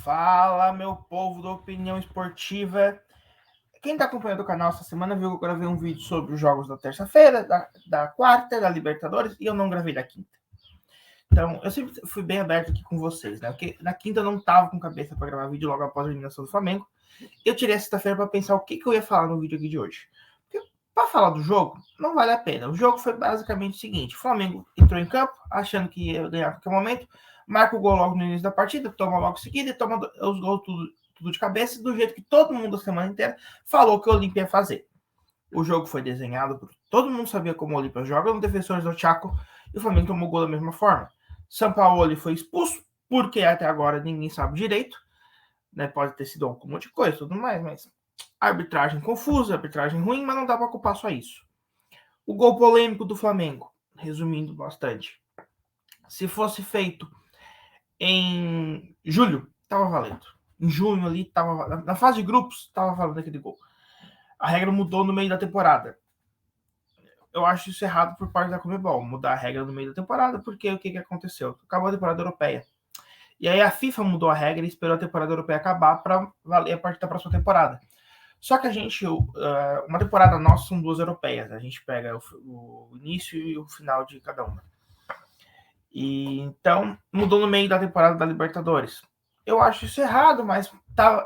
Fala, meu povo da opinião esportiva. Quem tá acompanhando o canal essa semana viu que eu gravei um vídeo sobre os jogos da terça-feira, da quarta, da Libertadores, e eu não gravei da quinta. Então, eu sempre fui bem aberto aqui com vocês, né? Porque na quinta eu não tava com cabeça para gravar vídeo logo após a eliminação do Flamengo. Eu tirei a sexta-feira para pensar o que eu ia falar no vídeo aqui de hoje. Porque para falar do jogo, não vale a pena. O jogo foi basicamente o seguinte: o Flamengo entrou em campo, achando que ia ganhar a qualquer momento, marca o gol logo no início da partida, toma logo em seguida e toma os gols tudo de cabeça, do jeito que todo mundo a semana inteira falou que o Olímpia ia fazer. O jogo foi desenhado, todo mundo sabia como o Olímpia joga no Defensores do Chaco, e o Flamengo tomou o gol da mesma forma. Sampaoli foi expulso, porque até agora ninguém sabe direito, né? Pode ter sido um monte de coisa, tudo mais, mas arbitragem confusa, arbitragem ruim, mas não dá para culpar só isso. O gol polêmico do Flamengo, resumindo bastante, se fosse feito em julho, tava valendo. Em junho ali, tava na fase de grupos, tava valendo aquele gol. A regra mudou no meio da temporada. Eu acho isso errado por parte da Conmebol, mudar a regra no meio da temporada, porque o que aconteceu? Acabou a temporada europeia. E aí a FIFA mudou a regra e esperou a temporada europeia acabar para valer a partir da próxima temporada. Só que a gente, uma temporada nossa são duas europeias. A gente pega o início e o final de cada uma. E então mudou no meio da temporada da Libertadores. Eu acho isso errado, mas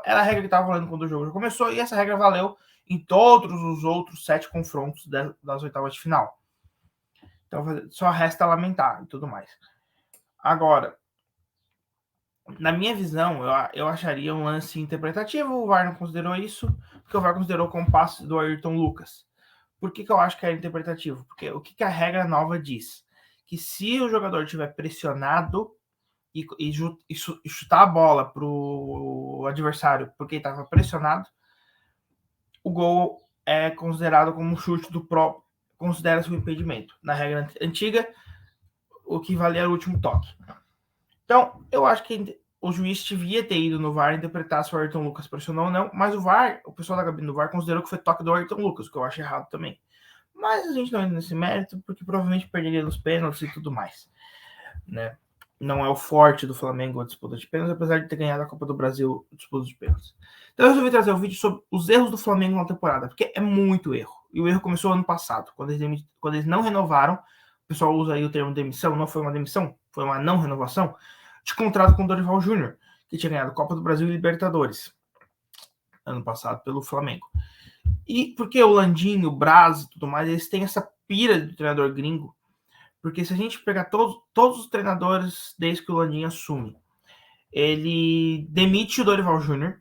era a regra que estava valendo quando o jogo já começou, e essa regra valeu em todos os outros 7 confrontos das oitavas de final. Então só resta lamentar e tudo mais. Agora, na minha visão, eu acharia um lance interpretativo. O VAR não considerou isso, porque o VAR considerou como passe do Ayrton Lucas. Por que eu acho que é interpretativo? Porque o que a regra nova diz? Que se o jogador estiver pressionado e chutar a bola para o adversário porque estava pressionado, o gol é considerado como um chute do próprio, considera-se um impedimento. Na regra antiga, o que valia era o último toque. Então, eu acho que o juiz devia ter ido no VAR interpretar se o Ayrton Lucas pressionou ou não, mas o VAR, o pessoal da cabine do VAR considerou que foi toque do Ayrton Lucas, o que eu acho errado também. Mas a gente não entra nesse mérito, porque provavelmente perderia nos pênaltis e tudo mais, né? Não é o forte do Flamengo a disputa de pênaltis, apesar de ter ganhado a Copa do Brasil a disputa de pênaltis. Então eu resolvi trazer um vídeo sobre os erros do Flamengo na temporada, porque é muito erro. E o erro começou ano passado, quando eles não renovaram. O pessoal usa aí o termo demissão, não foi uma demissão, foi uma não renovação de contrato com o Dorival Júnior, que tinha ganhado Copa do Brasil e Libertadores ano passado pelo Flamengo. E porque o Landinho, o Braz e tudo mais, eles têm essa pira do treinador gringo. Porque se a gente pegar todos os treinadores desde que o Landinho assume, ele demite o Dorival Júnior,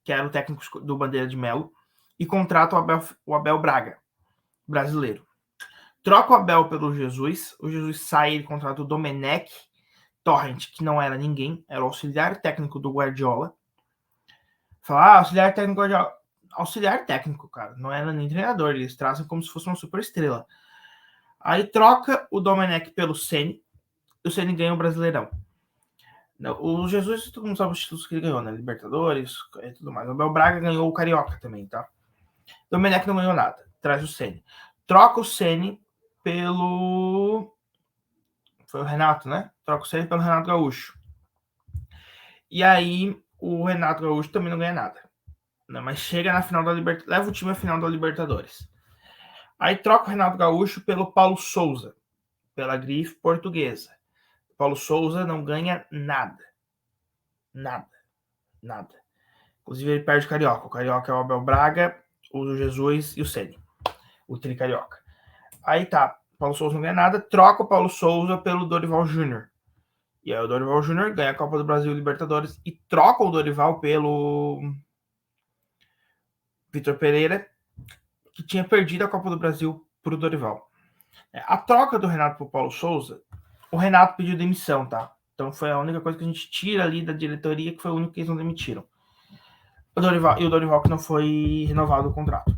que era o técnico do Bandeira de Melo, e contrata o Abel Braga, brasileiro. Troca o Abel pelo Jesus, o Jesus sai e contrata o Domenech Torrent, que não era ninguém, era o auxiliar técnico do Guardiola. Fala, auxiliar técnico do Guardiola. Auxiliar técnico, cara, não era nem treinador, eles trazem como se fosse uma super estrela. Aí troca o Domenech pelo Ceni, e o Ceni ganha o Brasileirão. O Jesus, todo mundo sabe os títulos que ele ganhou, né? Libertadores e tudo mais. O Abel Braga ganhou o Carioca também, tá? O Domenech não ganhou nada. Traz o Ceni. Troca o Ceni pelo... Foi o Renato, né? Troca o Ceni pelo Renato Gaúcho. E aí o Renato Gaúcho também não ganha nada. Né? Mas chega na final da Libertadores. Leva o time à final da Libertadores. Aí troca o Renato Gaúcho pelo Paulo Souza. Pela grife portuguesa. Paulo Souza não ganha nada. Nada. Nada. Inclusive ele perde o Carioca. O Carioca é o Abel Braga, o Jesus e o Ceni. O Tri Carioca. Aí tá. Paulo Souza não ganha nada. Troca o Paulo Souza pelo Dorival Júnior. E aí o Dorival Júnior ganha a Copa do Brasil e Libertadores. E troca o Dorival pelo Vitor Pereira, que tinha perdido a Copa do Brasil pro Dorival. A troca do Renato pro Paulo Souza, o Renato pediu demissão, tá? Então foi a única coisa que a gente tira ali da diretoria, que foi o único que eles não demitiram. O Dorival que não foi renovado o contrato.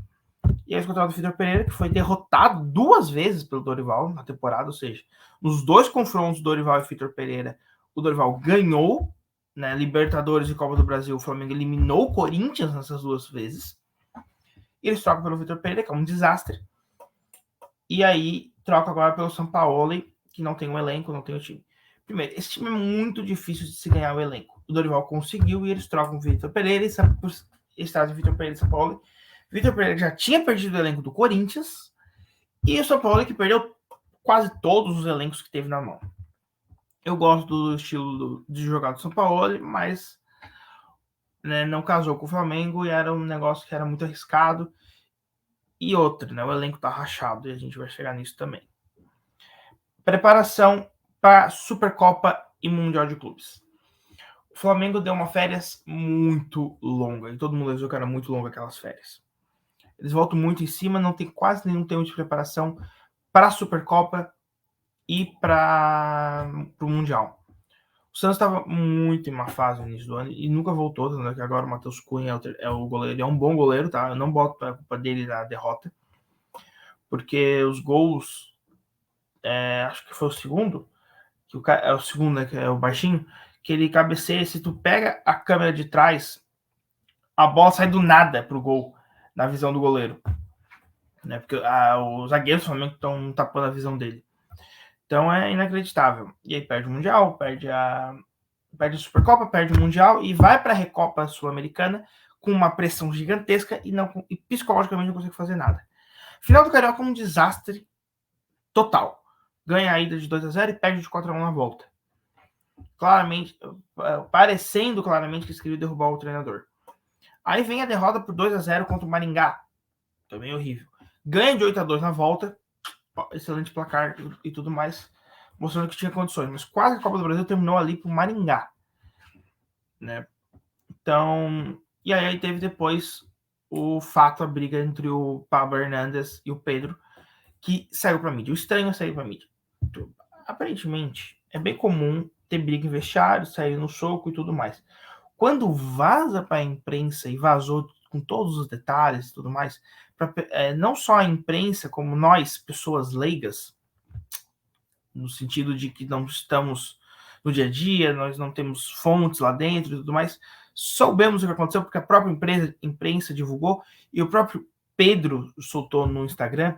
E aí o contrato do Vitor Pereira, que foi derrotado 2 vezes pelo Dorival na temporada, ou seja, nos 2 confrontos do Dorival e Vitor Pereira, o Dorival ganhou, né, Libertadores e Copa do Brasil, o Flamengo eliminou o Corinthians nessas 2 vezes. E eles trocam pelo Vitor Pereira, que é um desastre. E aí troca agora pelo Sampaoli, que não tem um elenco, não tem o time. Primeiro, esse time é muito difícil de se ganhar o elenco. O Dorival conseguiu e eles trocam o Vitor Pereira e eles trazem o Vitor Pereira e São Paulo. Vitor Pereira já tinha perdido o elenco do Corinthians e o São Paulo que perdeu quase todos os elencos que teve na mão. Eu gosto do estilo de jogar do São Paulo, mas né, não casou com o Flamengo e era um negócio que era muito arriscado. E outra, né, o elenco tá rachado e a gente vai chegar nisso também. Preparação para Supercopa e Mundial de Clubes. O Flamengo deu uma férias muito longa e todo mundo achou que era muito longa aquelas férias. Eles voltam muito em cima, não tem quase nenhum tempo de preparação para a Supercopa e para o Mundial. O Santos estava muito em má fase no início do ano e nunca voltou, né? Que agora o Matheus Cunha é o goleiro, ele é um bom goleiro, tá? Eu não boto a culpa dele na derrota, porque os gols, acho que foi o segundo, que é o segundo, né, que é o baixinho, que ele cabeceia, se tu pega a câmera de trás, a bola sai do nada pro gol, na visão do goleiro. Né? Porque os zagueiros do Flamengo estão tapando a visão dele. Então é inacreditável. E aí perde o Mundial, perde a Supercopa, perde o Mundial e vai para a Recopa Sul-Americana com uma pressão gigantesca e psicologicamente não consegue fazer nada. Final do Carioca é um desastre total. Ganha a ida de 2-0 e perde de 4-1 na volta. Claramente, parecendo claramente que eles queriam derrubar o treinador. Aí vem a derrota por 2-0 contra o Maringá. Também horrível. Ganha de 8-2 na volta. Excelente placar e tudo mais. Mostrando que tinha condições. Mas quase a Copa do Brasil terminou ali pro Maringá. Né? Então... E aí teve depois o fato, a briga entre o Pablo Hernandes e o Pedro, que saiu pra mídia. O estranho saiu pra mídia. Aparentemente, é bem comum ter briga em vestiário, sair no soco e tudo mais. Quando vaza para a imprensa e vazou com todos os detalhes e tudo mais, não só a imprensa, como nós, pessoas leigas, no sentido de que não estamos no dia a dia, nós não temos fontes lá dentro e tudo mais, soubemos o que aconteceu porque a própria imprensa divulgou e o próprio Pedro soltou no Instagram,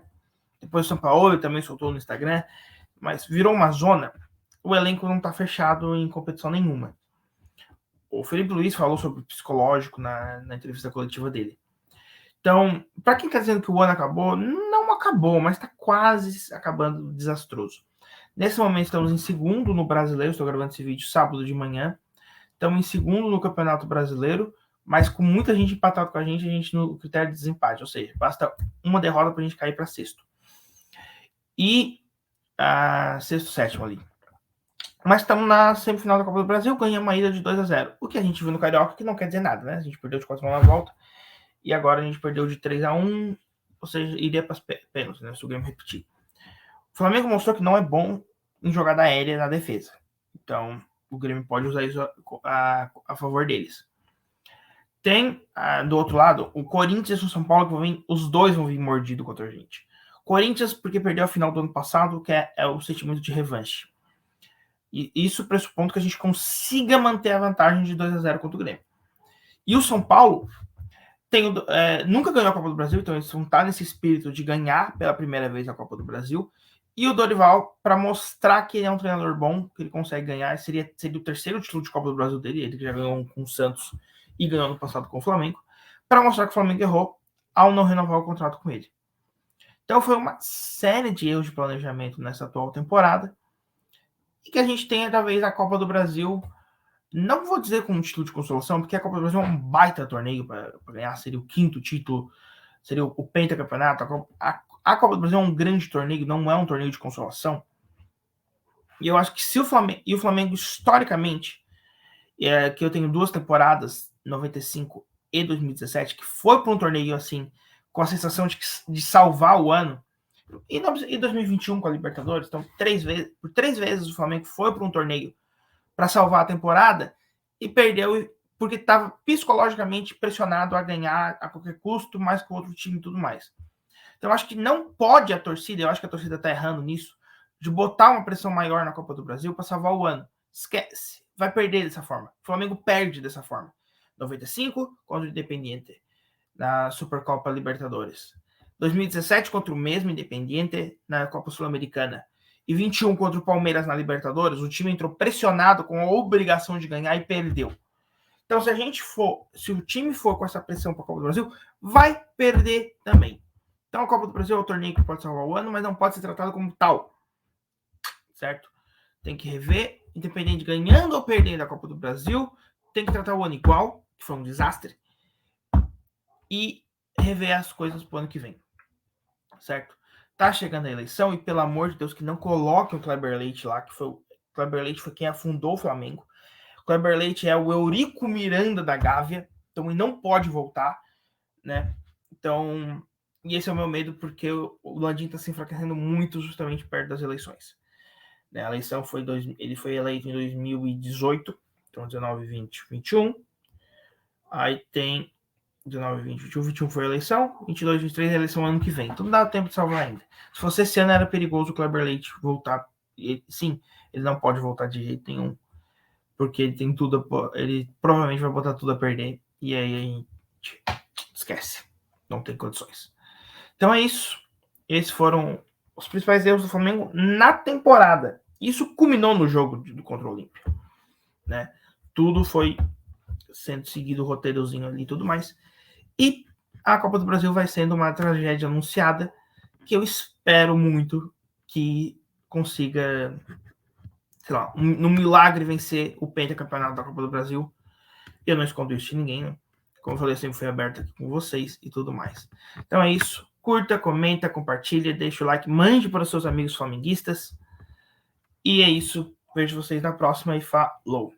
depois o São Paulo também soltou no Instagram, mas virou uma zona, o elenco não está fechado em competição nenhuma. O Felipe Luiz falou sobre o psicológico na entrevista coletiva dele. Então, para quem está dizendo que o ano acabou, não acabou, mas está quase acabando desastroso. Nesse momento estamos em segundo no Brasileiro, estou gravando esse vídeo sábado de manhã. Estamos em segundo no Campeonato Brasileiro, mas com muita gente empatada com a gente no critério de desempate, ou seja, basta uma derrota para a gente cair para sexto. E sexto, sétimo ali. Mas estamos na semifinal da Copa do Brasil, ganhamos uma ida de 2-0. O que a gente viu no Carioca, que não quer dizer nada, né? A gente perdeu de 4-1 na volta, e agora a gente perdeu de 3-1, ou seja, iria para as pênaltis, né? Se o Grêmio repetir. O Flamengo mostrou que não é bom em jogada aérea na defesa. Então, o Grêmio pode usar isso a favor deles. Tem, do outro lado, o Corinthians e o São Paulo, que os dois vão vir mordido contra a gente. Corinthians, porque perdeu a final do ano passado, que é o sentimento de revanche. E isso pressupondo que a gente consiga manter a vantagem de 2-0 contra o Grêmio. E o São Paulo nunca ganhou a Copa do Brasil, então eles vão estar nesse espírito de ganhar pela primeira vez a Copa do Brasil. E o Dorival, para mostrar que ele é um treinador bom, que ele consegue ganhar, seria o terceiro título de Copa do Brasil dele, ele que já ganhou com o Santos e ganhou no passado com o Flamengo, para mostrar que o Flamengo errou ao não renovar o contrato com ele. Então foi uma série de erros de planejamento nessa atual temporada, e que a gente tenha, talvez, a Copa do Brasil, não vou dizer como um título de consolação, porque a Copa do Brasil é um baita torneio para ganhar, seria o quinto título, seria o pentacampeonato. A Copa do Brasil é um grande torneio, não é um torneio de consolação. E eu acho que se o Flamengo historicamente, que eu tenho 2 temporadas, 95 e 2017, que foi para um torneio assim, com a sensação de salvar o ano, e 2021 com a Libertadores, então por três vezes o Flamengo foi para um torneio para salvar a temporada e perdeu porque estava psicologicamente pressionado a ganhar a qualquer custo, mais que o outro time e tudo mais. Então eu acho que não pode a torcida, eu acho que a torcida está errando nisso, de botar uma pressão maior na Copa do Brasil para salvar o ano. Esquece, vai perder dessa forma. O Flamengo perde dessa forma. 95 contra o Independiente na Supercopa Libertadores. 2017 contra o mesmo Independiente na Copa Sul-Americana. e 21 contra o Palmeiras na Libertadores, o time entrou pressionado com a obrigação de ganhar e perdeu. Então, se o time for com essa pressão para a Copa do Brasil, vai perder também. Então, a Copa do Brasil é o torneio que pode salvar o ano, mas não pode ser tratado como tal. Certo? Tem que rever, independente de ganhando ou perdendo a Copa do Brasil, tem que tratar o ano igual, que foi um desastre, e rever as coisas pro ano que vem. Certo? Tá chegando a eleição e, pelo amor de Deus, que não coloquem o Kleber Leite lá, que o Kleber Leite foi quem afundou o Flamengo. O Kleber Leite é o Eurico Miranda da Gávea, então ele não pode voltar, né? Então, e esse é o meu medo, porque o Landim tá se enfraquecendo muito justamente perto das eleições. A eleição ele foi eleito em 2018, então 19, 20, 21. Aí tem 19, 20, 21, 21 foi a eleição, 22, 23 é a eleição ano que vem. Então não dá tempo de salvar ainda. Se fosse esse ano, era perigoso o Kleber Leite voltar. Sim, ele não pode voltar de jeito nenhum, porque ele tem tudo, ele provavelmente vai botar tudo a perder, e aí a gente esquece. Não tem condições. Então é isso. Esses foram os principais erros do Flamengo na temporada. Isso culminou no jogo contra o Olímpia, né? Tudo foi sendo seguido o roteirozinho ali e tudo mais. E a Copa do Brasil vai sendo uma tragédia anunciada que eu espero muito que consiga, sei lá, no milagre vencer o pentacampeonato da Copa do Brasil. Eu não escondo isso de ninguém, né? Como eu falei, eu sempre fui aberto aqui com vocês e tudo mais. Então é isso. Curta, comenta, compartilha, deixa o like, mande para os seus amigos flamenguistas. E é isso. Vejo vocês na próxima e falou!